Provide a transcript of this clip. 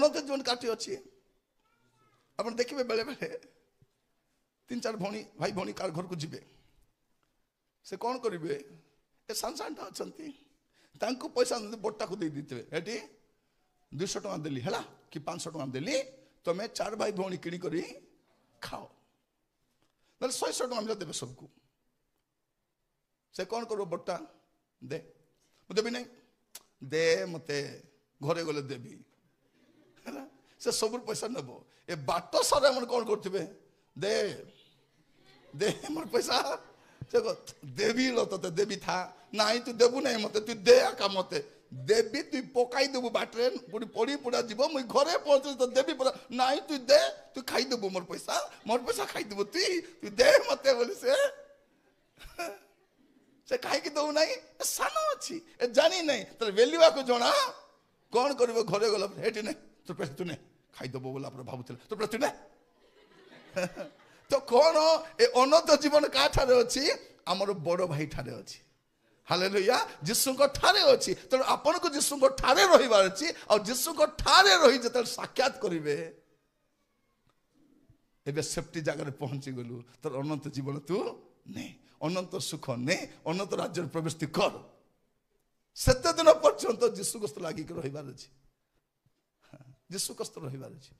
ଅନନ୍ତ ଜୀବନ କାଠି ଅଛି। ଆପଣ ଦେଖିବେ ବେଳେ ବେଳେ 3-4 ଭାଇ ଭଉଣୀ କାହାର ଘରକୁ ଯିବେ, ସେ କ'ଣ କରିବେ, ଏ ସାନସାନଟା ଅଛନ୍ତି ତାଙ୍କୁ ପଇସା ବଟାକୁ ଦେଇ ଦେଇଥିବେ, ଏଠି 200 ଟଙ୍କା ଦେଲି ହେଲା କି 500 ଟଙ୍କା ଦେଲି, ତମେ 4 ଭାଇ ଭଉଣୀ କିଣିକରି ଖାଅ, ନହେଲେ 100 ଟଙ୍କା ଦେବେ ସବୁକୁ। ସେ କ'ଣ କରିବ, ବଟା ଦେ, ମୁଁ ଦେବି ନାହିଁ, ଦେ ମତେ ଘରେ ଗଲେ ଦେବି ହେଲା। ସେ ସବୁ ପଇସା ନେବ। ଏ ବାଟ ସାରା ମାନେ କ'ଣ କରୁଥିବେ, ଦେ ଦେ ମୋର ପଇସା, ସେ ଦେବି ଲ ତତେ ଦେବି ଥା, ନାଇଁ ତୁ ଦେବୁ ନାହିଁ ମତେ, ତୁ ଦେ ଆକା ମତେ ଦେବି, ତୁଇ ପକାଇ ଦେବୁ ବାଟରେ, ପୁଣି ପଡ଼ି ପୁଡ଼ା ଯିବ, ମୁଇଁ ଘରେ ପହଞ୍ଚିଲି ତ ଦେବି ପରା, ନାଇଁ ତୁ ଦେ, ତୁ ଖାଇଦେବୁ ମୋର ପଇସା ଖାଇଦେବୁ, ତୁ ଦେ ମତେ ବୋଲି ସେ କାହିଁକି ଦଉ ନାହିଁ, ସାନ ଅଛି, ଏ ଜାଣି ନାହିଁ, ତାର ଭେଲ୍ୟୁଆକୁ ଜଣା। କ'ଣ କରିବ, ଘରେ ଗଲା ଏଠି ନାହିଁ, ତୋ ପଇସା ତୁ ନେ, ଖାଇଦେବ ବୋଲା ପରେ ଭାବୁଥିଲେ, ତୋ ପଇସା ତୁ ନେ। ତ କ'ଣ, ଏ ଅନନ୍ତ ଜୀବନ କାହାଠାରେ ଅଛି, ଆମର ବଡ଼ ଭାଇ ଠାରେ ଅଛି। ହାଲେଲୁୟା, ଯୀଶୁଙ୍କ ଠାରେ ଅଛି। ତେଣୁ ଆପଣଙ୍କୁ ଯୀଶୁଙ୍କ ଠାରେ ରହିବାର ଅଛି। ଆଉ ଯୀଶୁଙ୍କ ଠାରେ ରହି ଯେତେବେଳେ ସାକ୍ଷାତ କରିବେ, ଏବେ ସେଫ୍ଟି ଜାଗାରେ ପହଞ୍ଚି ଗଲୁ, ତୋର ଅନନ୍ତ ଜୀବନ ତୁ ନେ, ଅନନ୍ତ ସୁଖ ନେ, ଅନନ୍ତ ରାଜ୍ୟରେ ପ୍ରବେଶ କର। ସେତେ ଦିନ ପର୍ଯ୍ୟନ୍ତ ଯୀଶୁ କସ୍ତ ଲାଗିକି ରହିବାର ଅଛି, ଯୀଶୁ କସ୍ତ ରହିବାର ଅଛି।